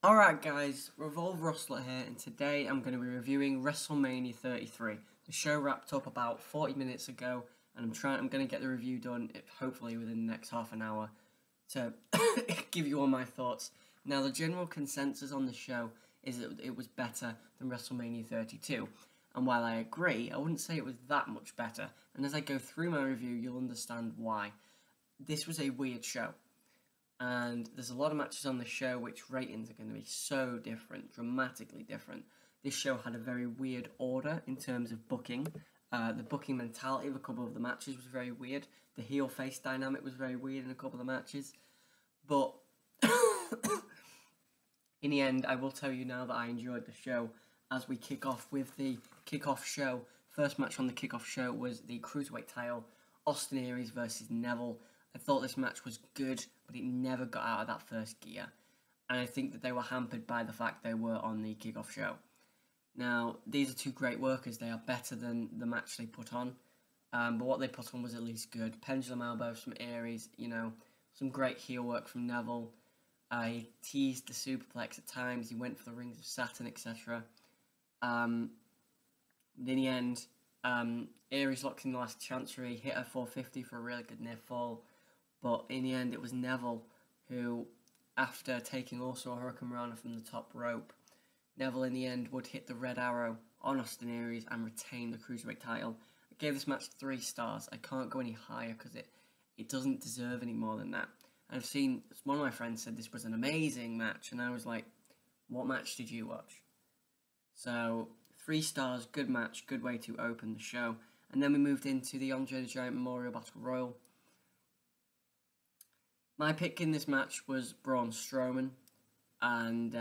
Alright guys, Revolve Rustler here, and today I'm going to be reviewing Wrestlemania 33. The show wrapped up about 40 minutes ago, and I'm going to get the review done, hopefully within the next half an hour, to give you all my thoughts. Now, the general consensus on the show is that it was better than Wrestlemania 32, and while I agree, I wouldn't say it was that much better, and as I go through my review, you'll understand why. This was a weird show. And there's a lot of matches on the show which ratings are going to be so different, dramatically different. This show had a very weird order in terms of booking. The booking mentality of a couple of the matches was very weird. The heel-face dynamic was very weird in a couple of the matches. But in the end, I will tell you now that I enjoyed the show as we kick off with the kickoff show. First match on the kickoff show was the Cruiserweight title, Austin Aries versus Neville. I thought this match was good, but it never got out of that first gear. And I think that they were hampered by the fact they were on the kickoff show. Now, these are two great workers. They are better than the match they put on. But what they put on was at least good. Pendulum elbows from Aries, some great heel work from Neville. He teased the superplex at times. He went for the rings of Saturn, etc. In the end, Aries locked in the last chancery, hit a 450 for a really good near fall. But in the end, it was Neville who, after taking also a Hurricane Rana from the top rope, Neville in the end would hit the red arrow on Austin Aries and retain the Cruiserweight title. I gave this match 3 stars. I can't go any higher because it doesn't deserve any more than that. And I've seen, one of my friends said this was an amazing match, and I was like, what match did you watch? So, 3 stars, good match, good way to open the show. And then we moved into the Andre the Giant Memorial Battle Royal. My pick in this match was Braun Strowman, and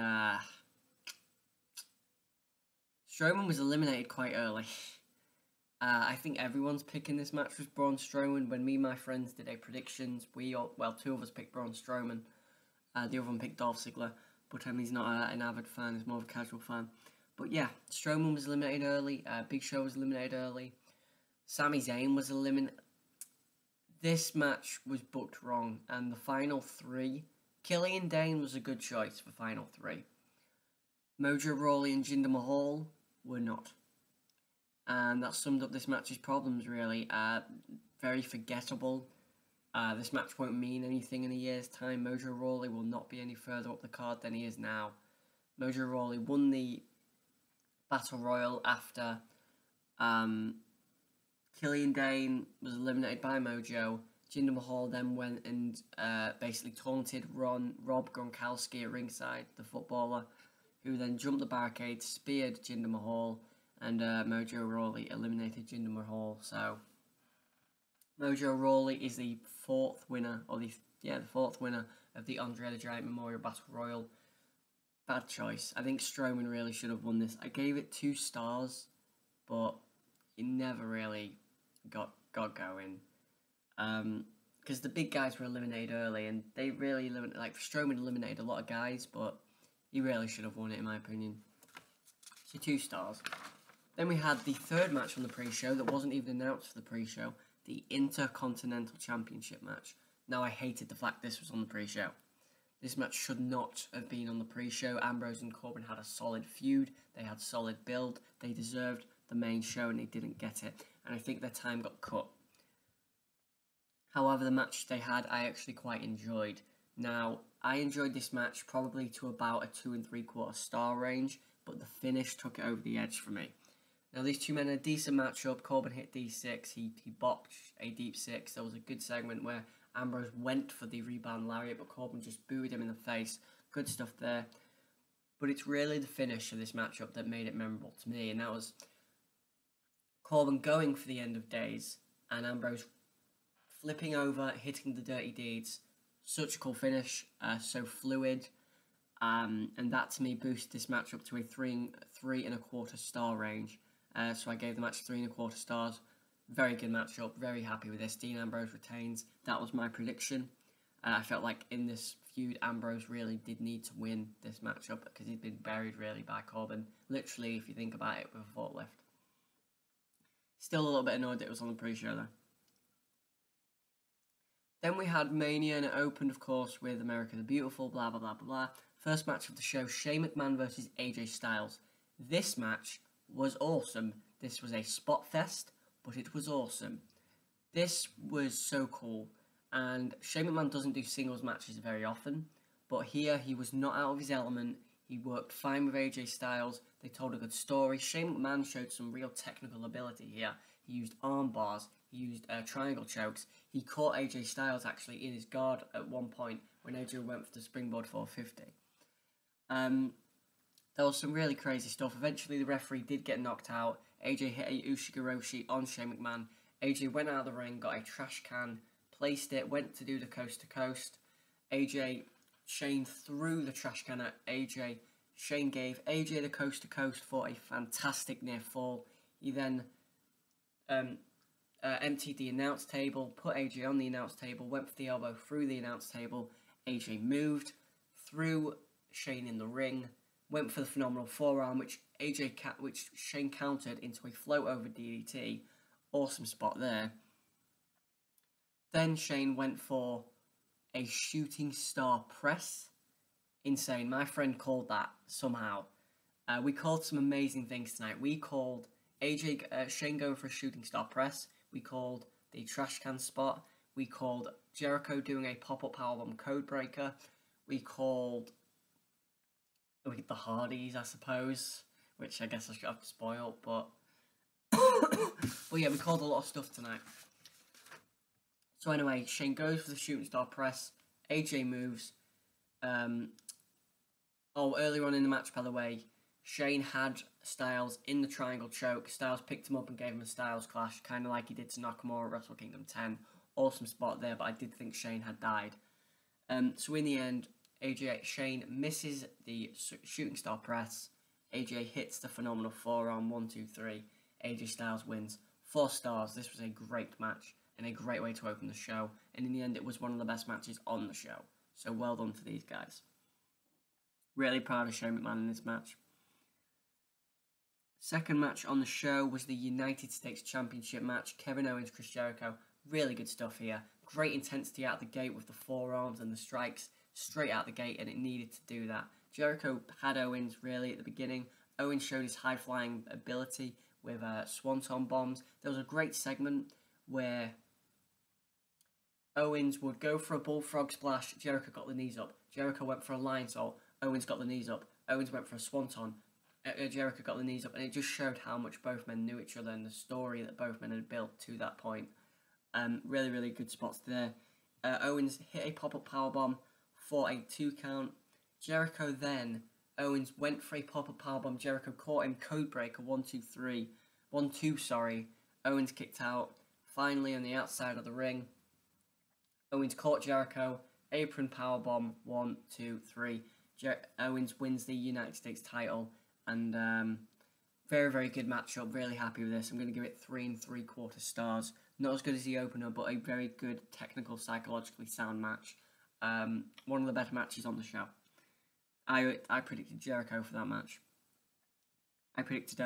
Strowman was eliminated quite early. I think everyone's pick in this match was Braun Strowman. When me and my friends did a predictions, 2 of us picked Braun Strowman, the other one picked Dolph Ziggler, but he's not an avid fan, he's more of a casual fan. But yeah, Strowman was eliminated early, Big Show was eliminated early, Sami Zayn was eliminated. This match was booked wrong, and the final 3, Killian Dane was a good choice for final 3. Mojo Rawley and Jinder Mahal were not. And that summed up this match's problems, really. Very forgettable. This match won't mean anything in a year's time. Mojo Rawley will not be any further up the card than he is now. Mojo Rawley won the Battle Royal after Killian Dane was eliminated by Mojo. Jinder Mahal then went and basically taunted Rob Gronkowski at ringside, the footballer, who then jumped the barricade, speared Jinder Mahal, and Mojo Rawley eliminated Jinder Mahal. So Mojo Rawley is the 4th winner, or the 4th winner of the Andre the Giant Memorial Battle Royal. Bad choice. I think Strowman really should have won this. I gave it 2 stars, but it never really got going. Because the big guys were eliminated early, and they really eliminated, Strowman eliminated a lot of guys, but he really should have won it in my opinion. So 2 stars. Then we had the 3rd match on the pre-show that wasn't even announced for the pre-show, the Intercontinental Championship match. Now, I hated the fact this was on the pre-show. This match should not have been on the pre-show. Ambrose and Corbin had a solid feud, they had solid build, they deserved the main show and they didn't get it, and I think their time got cut. However, the match they had I actually quite enjoyed. Now, I enjoyed this match probably to about a 2 3/4 star range, but the finish took it over the edge for me. Now, these two men had a decent matchup. Corbin hit D6, he botched a deep 6. There was a good segment where Ambrose went for the rebound lariat, but Corbin just booed him in the face. Good stuff there. But it's really the finish of this matchup that made it memorable to me, and that was Corbin going for the end of days, and Ambrose flipping over, hitting the dirty deeds. Such a cool finish, so fluid, and that to me boosted this match up to a 3 1/4 star range. So I gave the match 3 1/4 stars. Very good matchup, very happy with this. Dean Ambrose retains. That was my prediction. I felt like in this feud, Ambrose really did need to win this matchup because he'd been buried really by Corbin. Literally, if you think about it, with a forklift. Still a little bit annoyed that it was on the pre-show though. Then we had Mania, and it opened, of course, with America the Beautiful, blah, blah, blah, blah, blah. First match of the show, Shane McMahon versus AJ Styles. This match was awesome. This was a spot fest, but it was awesome. This was so cool, and Shane McMahon doesn't do singles matches very often, but here he was not out of his element. He worked fine with AJ Styles. They told a good story. Shane McMahon showed some real technical ability here. He used arm bars. He used triangle chokes. He caught AJ Styles actually in his guard at one point when AJ went for the springboard 450. There was some really crazy stuff. Eventually, the referee did get knocked out. AJ hit a Ushigoroshi on Shane McMahon. AJ went out of the ring, got a trash can, placed it, went to do the coast to coast. Shane threw the trash can at AJ. Shane gave AJ the coast to coast for a fantastic near fall. He then emptied the announce table, put AJ on the announce table, went for the elbow through the announce table. AJ moved, threw Shane in the ring, went for the phenomenal forearm, which Shane countered into a float over DDT. Awesome spot there. Then Shane went for a shooting star press. Insane. My friend called that somehow. We called some amazing things tonight. We called Shane going for a shooting star press. We called the trash can spot. We called Jericho doing a pop-up powerbomb code breaker. We called the Hardys, I suppose, which I guess I should have to spoil, but yeah, we called a lot of stuff tonight. So anyway, Shane goes for the shooting star press. AJ moves. Earlier on in the match, by the way, Shane had Styles in the triangle choke. Styles picked him up and gave him a Styles clash, kind of like he did to Nakamura at Wrestle Kingdom 10. Awesome spot there, but I did think Shane had died. So in the end, Shane misses the shooting star press. AJ hits the phenomenal forearm, 1, 2, 3. AJ Styles wins. 4 stars. This was a great match and a great way to open the show. And in the end, it was one of the best matches on the show. So well done to these guys. Really proud of Shane McMahon in this match. Second match on the show was the United States Championship match. Kevin Owens, Chris Jericho. Really good stuff here. Great intensity out the gate with the forearms and the strikes straight out the gate, and it needed to do that. Jericho had Owens really at the beginning. Owens showed his high-flying ability with swanton bombs. There was a great segment where Owens would go for a bullfrog splash. Jericho got the knees up. Jericho went for a lion salt. Owens got the knees up. Owens went for a swanton. Jericho got the knees up, and it just showed how much both men knew each other and the story that both men had built to that point. Really, really good spots there. Owens hit a pop-up powerbomb for a 2 count. Jericho then, Owens went for a pop-up powerbomb. Jericho caught him, code breaker, 1, 2, 3. 1, 2, sorry. Owens kicked out. Finally, on the outside of the ring, Owens caught Jericho, apron powerbomb, 1, 2, 3. Owens wins the United States title, and very, very good matchup. Really happy with this. I'm going to give it 3 3/4 stars. Not as good as the opener, but a very good, technical, psychologically sound match. One of the better matches on the show. I predicted Jericho for that match. I predicted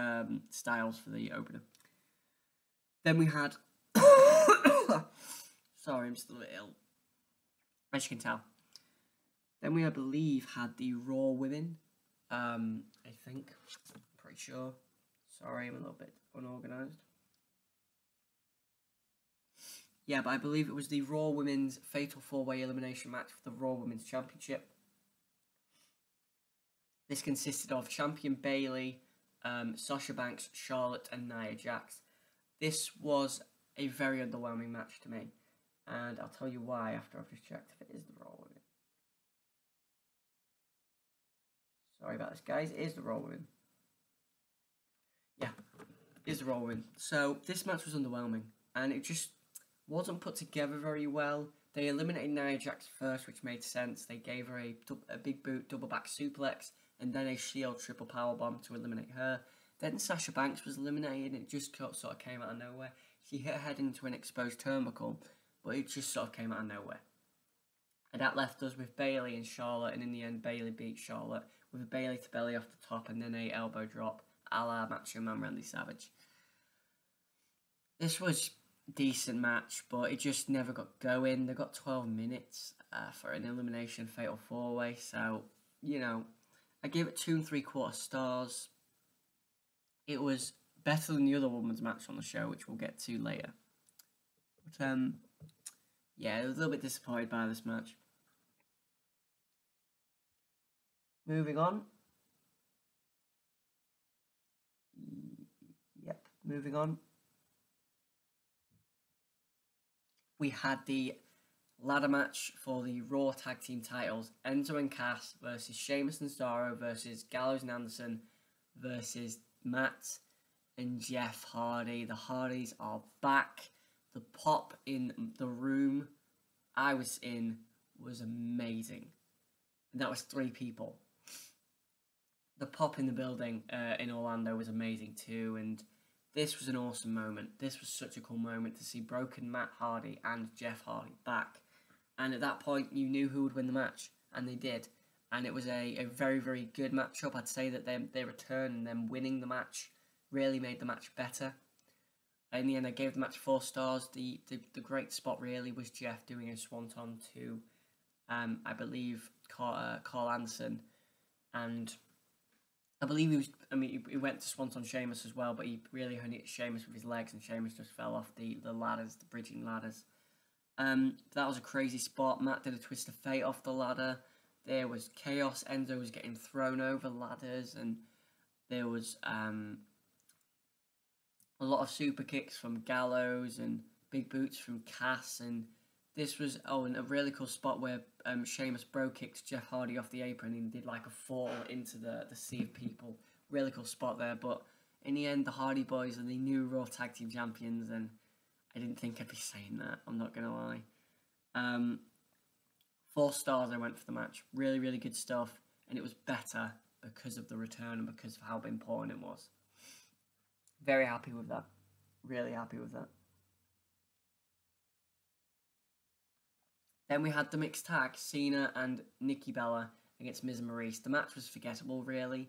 Styles for the opener. Then we had... Sorry, I'm still a little ill. As you can tell. Then we, I believe, had the Raw Women. I think. I'm pretty sure. Sorry, I'm a little bit unorganised. Yeah, but I believe it was the Raw Women's Fatal 4-Way Elimination match for the Raw Women's Championship. This consisted of Champion Bayley, Sasha Banks, Charlotte, and Nia Jax. This was a very underwhelming match to me, and I'll tell you why after I've just checked if it is the Raw Women. Sorry about this, guys. It is the Raw Women. Yeah, it is the Raw Women. So, this match was underwhelming, and it just wasn't put together very well. They eliminated Nia Jax first, which made sense. They gave her a big boot, double back suplex, and then a Shield triple powerbomb to eliminate her. Then Sasha Banks was eliminated, and it just sort of came out of nowhere. She hit her head into an exposed turnbuckle, but it just sort of came out of nowhere. And that left us with Bayley and Charlotte, and in the end, Bayley beat Charlotte with a Bayley to belly off the top, and then a elbow drop, a la Macho Man Randy Savage. This was decent match, but it just never got going. They got 12 minutes for an elimination fatal 4-way, so you know, I gave it 2 3/4 stars. It was better than the other women's match on the show, which we'll get to later. But yeah, I was a little bit disappointed by this match. Moving on. Yep, moving on. We had the ladder match for the Raw Tag Team titles. Enzo and Cass versus Sheamus and Cesaro versus Gallows and Anderson versus Matt and Jeff Hardy. The Hardys are back. The pop in the room I was in was amazing. And that was 3 people. The pop in the building in Orlando was amazing too, and this was an awesome moment. This was such a cool moment to see Broken Matt Hardy and Jeff Hardy back. And at that point, you knew who would win the match, and they did. And it was a very, very good matchup. I'd say that their return and them winning the match really made the match better. In the end, I gave the match 4 stars. The great spot really was Jeff doing a swanton to, I believe, Carl Anderson, and I believe he went to swanton Sheamus as well, but he really only hit Sheamus with his legs, and Sheamus just fell off the ladders, the bridging ladders. That was a crazy spot. Matt did a twist of fate off the ladder. There was chaos. Enzo was getting thrown over ladders, and there was a lot of super kicks from Gallows and big boots from Cass, and this was and a really cool spot where Sheamus bro kicked Jeff Hardy off the apron and did like a fall into the sea of people. Really cool spot there, but in the end, the Hardy Boys are the new Raw Tag Team Champions, and I didn't think I'd be saying that, I'm not going to lie. 4 stars I went for the match. Really, really good stuff, and it was better because of the return and because of how important it was. Very happy with that. Really happy with that. Then we had the mixed tag, Cena and Nikki Bella against Miz and Maurice. The match was forgettable, really.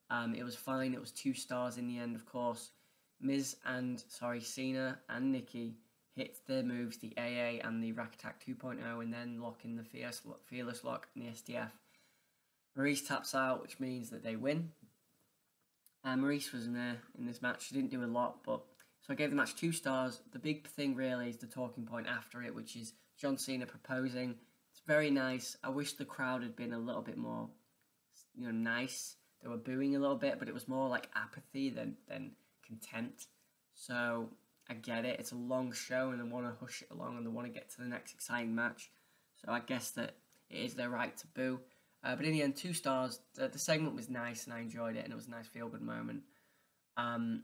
It was fine. It was 2 stars in the end, of course. Cena and Nikki hit their moves, the AA and the Rack Attack 2.0, and then lock in the Fearless Lock and the STF. Maurice taps out, which means that they win. Maurice was in there in this match. She didn't do a lot, but so I gave the match 2 stars. The big thing really is the talking point after it, which is John Cena proposing. It's very nice. I wish the crowd had been a little bit more, nice. They were booing a little bit, but it was more like apathy than contempt. So I get it. It's a long show, and they want to hush it along, and they want to get to the next exciting match. So I guess that it is their right to boo. But in the end, 2 stars. The segment was nice, and I enjoyed it, and it was a nice feel-good moment. And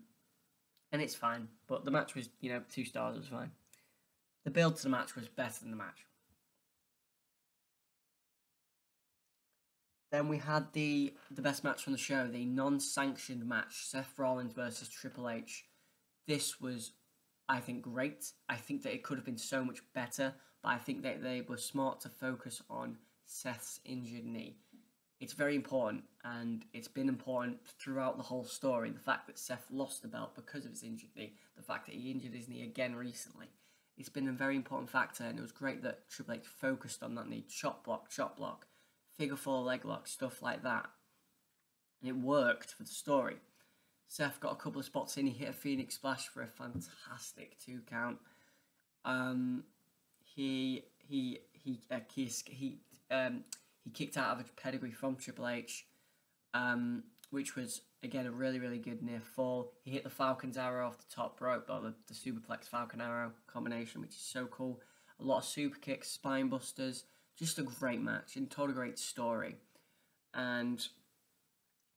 it's fine. But the match was, 2 stars. It was fine. The build to the match was better than the match. Then we had the best match from the show, the non-sanctioned match, Seth Rollins versus Triple H. This was, I think, great. I think that it could have been so much better, but I think that they were smart to focus on Seth's injured knee. It's very important, and it's been important throughout the whole story. The fact that Seth lost the belt because of his injured knee, the fact that he injured his knee again recently, it's been a very important factor, and it was great that Triple H focused on that knee. Chop block, figure 4 leg lock, stuff like that. And it worked for the story. Seth got a couple of spots in. He hit a Phoenix Splash for a fantastic 2 count. He kicked out of a pedigree from Triple H, which was, again, a really, really good near fall. He hit the Falcon's Arrow off the top rope, or the Superplex Falcon Arrow combination, which is so cool. A lot of super kicks, spine busters, just a great match, and told a great story. And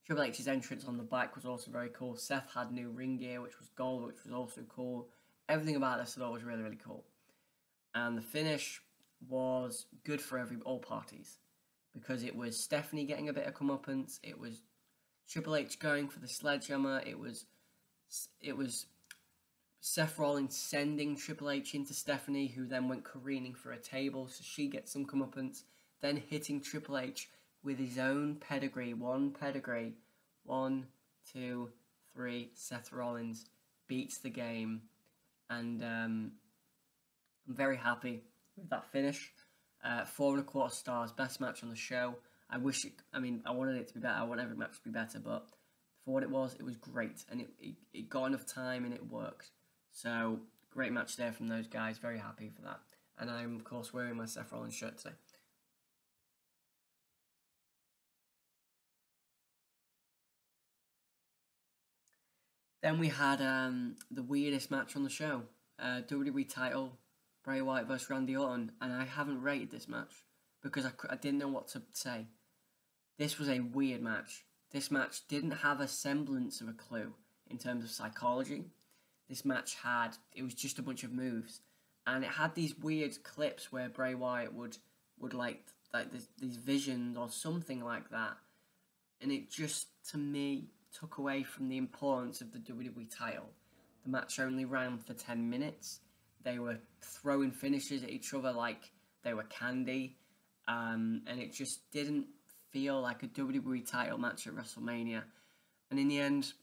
Triple H's entrance on the bike was also very cool. Seth had new ring gear, which was gold, which was also cool. Everything about this I thought was really, really cool. And the finish was good for all parties, because it was Stephanie getting a bit of comeuppance. It was Triple H going for the sledgehammer. It was Seth Rollins sending Triple H into Stephanie, who then went careening for a table, so she gets some comeuppance. Then hitting Triple H with his own pedigree. 1 pedigree. 1, 2, 3. Seth Rollins beats the game. And I'm very happy with that finish. 4 1/4 stars. Best match on the show. I wanted it to be better. I want every match to be better, but for what it was great, and it got enough time and it worked. So great match there from those guys. Very happy for that. And I'm of course wearing my Seth Rollins shirt today. Then we had the weirdest match on the show, WWE title, Bray Wyatt versus Randy Orton, and I haven't rated this match because I didn't know what to say. This was a weird match. This match didn't have a semblance of a clue in terms of psychology. This match it was just a bunch of moves, and it had these weird clips where Bray Wyatt would like these visions or something like that, and it just, to me, took away from the importance of the WWE title. The match only ran for 10 minutes. They were throwing finishes at each other like they were candy, and it just didn't feel like a WWE title match at WrestleMania. And in the end,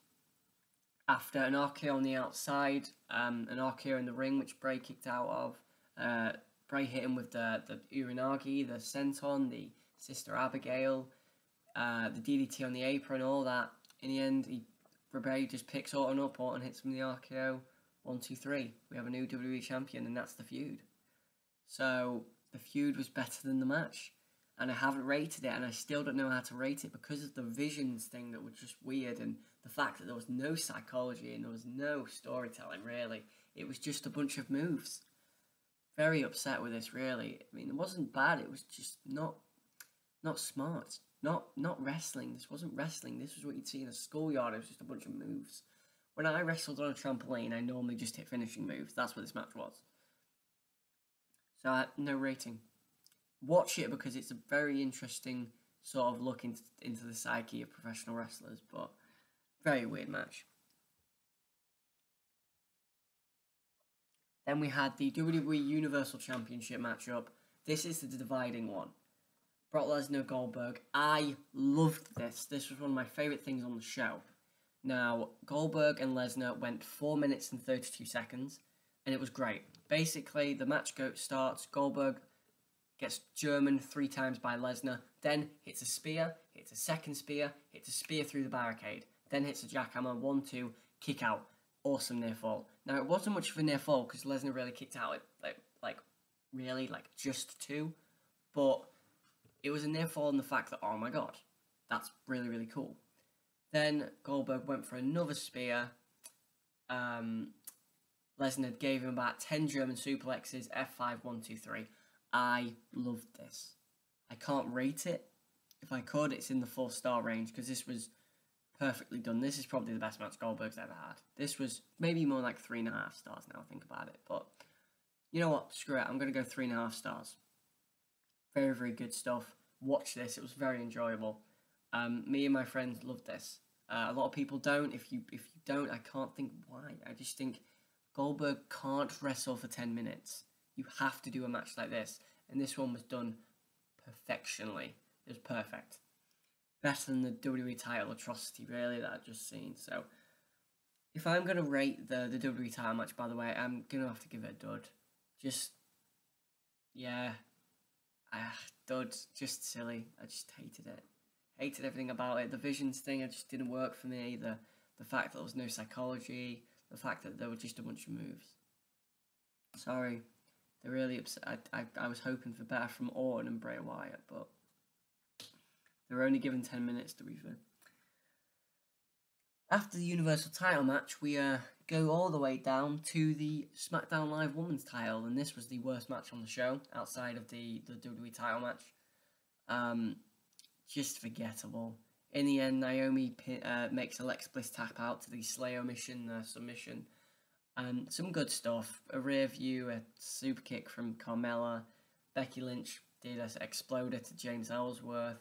after an RKO on the outside, an RKO in the ring, which Bray kicked out of, Bray hit him with the Uranagi, the senton, the Sister Abigail, the DDT on the apron, all that. In the end, Bray just picks Orton up, Orton hits him in the RKO, 1, 2, 3. We have a new WWE champion, and that's the feud. So, the feud was better than the match. And I haven't rated it, and I still don't know how to rate it because of the visions thing that was just weird, and the fact that there was no psychology and there was no storytelling, really. It was just a bunch of moves. Very upset with this, really. I mean, it wasn't bad, it was just not smart. Not wrestling. This wasn't wrestling. This was what you'd see in a schoolyard. It was just a bunch of moves. When I wrestled on a trampoline, I normally just hit finishing moves. That's what this match was. So, no rating. Watch it because it's a very interesting sort of look into the psyche of professional wrestlers, but very weird match. Then we had the WWE Universal Championship matchup. This is the dividing one. Brock Lesnar, Goldberg. I loved this. This was one of my favourite things on the show. Now, Goldberg and Lesnar went 4 minutes and 32 seconds, and it was great. Basically, the match starts. Goldberg gets German 3 times by Lesnar, then hits a spear, hits a second spear, hits a spear through the barricade, then hits a jackhammer, 1, 2, kick out. Awesome near fall. Now, it wasn't much of a near fall because Lesnar really kicked out, like just 2, but it was a near fall in the fact that, oh my god, that's really, really cool. Then Goldberg went for another spear. Lesnar gave him about 10 German suplexes, F5, 1, 2, 3. I loved this. I can't rate it. If I could, it's in the 4-star range because this was perfectly done. This is probably the best match Goldberg's ever had. This was maybe more like 3.5 stars now I think about it. But you know what? Screw it. I'm going to go 3.5 stars. Very, very good stuff. Watch this. It was very enjoyable. Me and my friends loved this. A lot of people don't. If you don't, I can't think why. I just think Goldberg can't wrestle for 10 minutes. You have to do a match like this. And this one was done perfectionly. It was perfect. Better than the WWE title atrocity, really, that I've just seen. So, if I'm going to rate the WWE title match, by the way, I'm going to have to give it a dud. Dud, just silly. I just hated it. Hated everything about it. The visions thing, it just didn't work for me. The fact that there was no psychology. The fact that there were just a bunch of moves. Sorry. They're really upset. I was hoping for better from Orton and Bray Wyatt, but they were only given 10 minutes, to be fair. After the Universal title match, we go all the way down to the SmackDown Live Women's title, and this was the worst match on the show, outside of the WWE title match. Just forgettable. In the end, Naomi makes Alexa Bliss tap out to the Slayer submission. Some good stuff. A rear view, a super kick from Carmella. Becky Lynch did an exploder to James Ellsworth.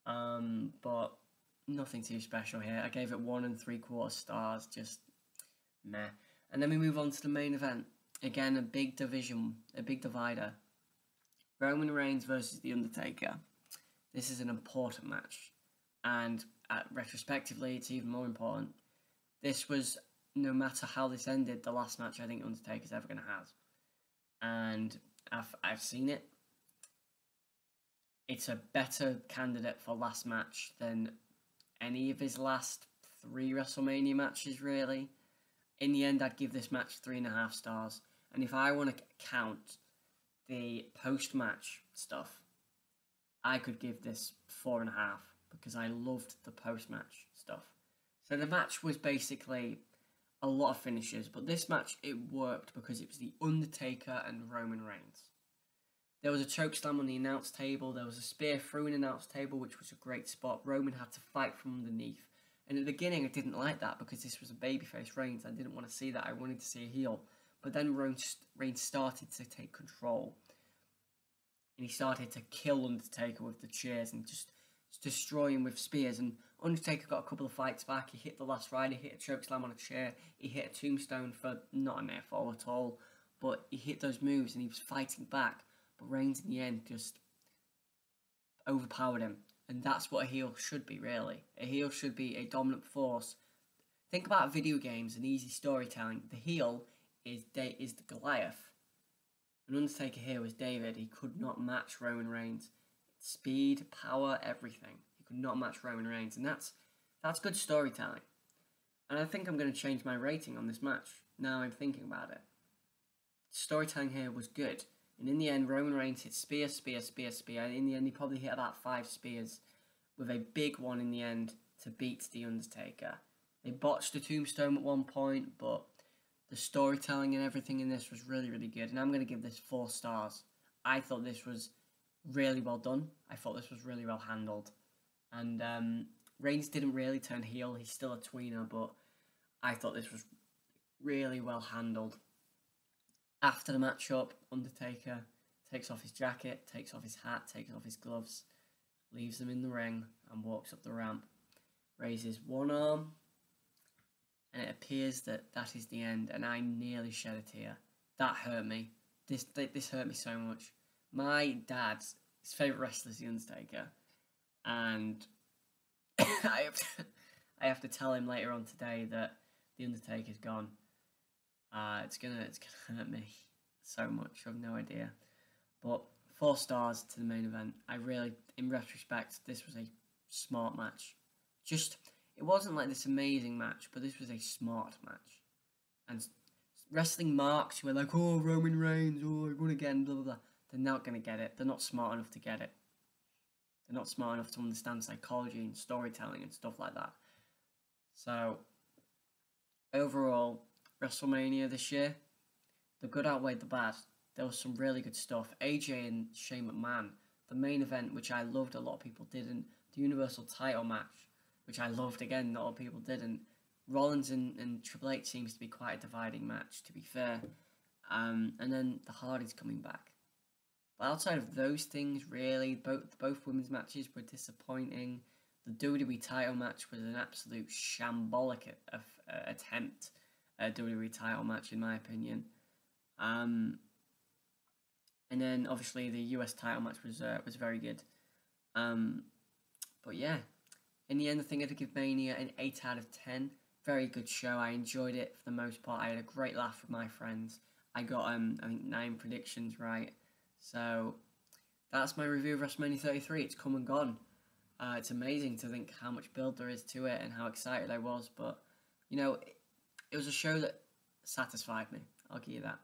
But nothing too special here. I gave it 1 3/4 stars. Just meh. And then we move on to the main event. Again, a big division, a big divider. Roman Reigns versus The Undertaker. This is an important match. And retrospectively, it's even more important. This was, no matter how this ended, the last match I think Undertaker's ever going to have. And I've seen it. it's a better candidate for last match than any of his last 3 WrestleMania matches, really. In the end, I'd give this match 3.5 stars. And if I want to count the post-match stuff, I could give this 4.5 because I loved the post-match stuff. So the match was basically a lot of finishes, but this match, it worked because it was the Undertaker and Roman Reigns. There was a chokeslam on the announce table, there was a spear through an announce table, which was a great spot. Roman had to fight from underneath. And at the beginning, I didn't like that because this was a babyface Reigns. I didn't want to see that. I wanted to see a heel. But then Reigns started to take control. And he started to kill Undertaker with the chairs and just destroy him with spears. And Undertaker got a couple of fights back. He hit the last ride. He hit a chokeslam on a chair. He hit a tombstone for not a near fall at all. But he hit those moves and he was fighting back. But Reigns in the end just overpowered him. And that's what a heel should be, really. A heel should be a dominant force. Think about video games and easy storytelling. The heel is the Goliath. And Undertaker here was David. He could not match Roman Reigns. Speed, power, everything. He could not match Roman Reigns. And that's good storytelling. And I think I'm going to change my rating on this match. Now I'm thinking about it. Storytelling here was good. And in the end, Roman Reigns hit spear, spear, spear, spear. And in the end, he probably hit about 5 spears with a big one in the end to beat The Undertaker. They botched the tombstone at one point, but the storytelling and everything in this was really, really good. And I'm going to give this 4 stars. I thought this was really well done. I thought this was really well handled. And Reigns didn't really turn heel. He's still a tweener, but I thought this was really well handled. After the matchup, Undertaker takes off his jacket, takes off his hat, takes off his gloves, leaves them in the ring and walks up the ramp, raises one arm, and it appears that is the end, and I nearly shed a tear. That hurt me. This hurt me so much. My dad's favourite wrestler is The Undertaker, and I have to tell him later on today that The Undertaker's gone. It's gonna hurt me so much. I have no idea. But 4 stars to the main event. I really, in retrospect, this was a smart match. It wasn't like this amazing match, but this was a smart match. And wrestling marks who are like, oh, Roman Reigns, oh, I won again, blah, blah, blah. They're not going to get it. They're not smart enough to get it. They're not smart enough to understand psychology and storytelling and stuff like that. So, overall, WrestleMania this year, the good outweighed the bad. There was some really good stuff. AJ and Shane McMahon, the main event, which I loved, a lot of people didn't. The Universal title match, which I loved again, not a lot of people didn't. Rollins and Triple H seems to be quite a dividing match, to be fair. And then the Hardys coming back. But outside of those things, really, both women's matches were disappointing. The WWE title match was an absolute shambolic attempt. A WWE title match, in my opinion. And then obviously the US title match was very good. But yeah, in the end, I think I'd give Mania an 8 out of 10. Very good show. I enjoyed it for the most part. I had a great laugh with my friends. I got I think 9 predictions right. So that's my review of WrestleMania 33. It's come and gone. It's amazing to think how much build there is to it and how excited I was. But you know, it was a show that satisfied me. I'll give you that.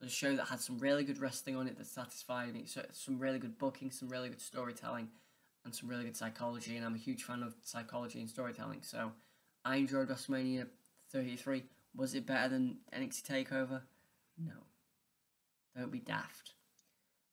It was a show that had some really good wrestling on it that satisfied me. So some really good booking, some really good storytelling, and some really good psychology. And I'm a huge fan of psychology and storytelling. So I enjoyed WrestleMania 33. Was it better than NXT TakeOver? No. Don't be daft.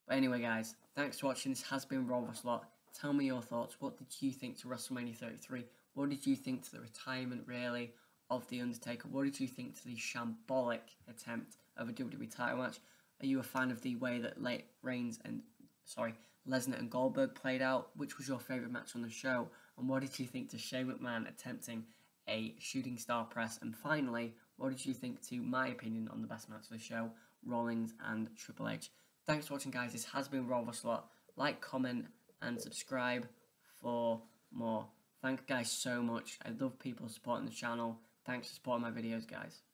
But anyway, guys, thanks for watching. This has been Raw Slot. Tell me your thoughts. What did you think to WrestleMania 33? What did you think to the retirement, really, of The Undertaker? What did you think to the shambolic attempt of a WWE title match? Are you a fan of the way that Lesnar and Goldberg played out? Which was your favourite match on the show? And what did you think to Shane McMahon attempting a shooting star press? And finally, what did you think to my opinion on the best match of the show, Rollins and Triple H? Thanks for watching, guys. This has been Raw Slot. Like, comment, and subscribe for more. Thank you guys so much. I love people supporting the channel. Thanks for supporting my videos, guys.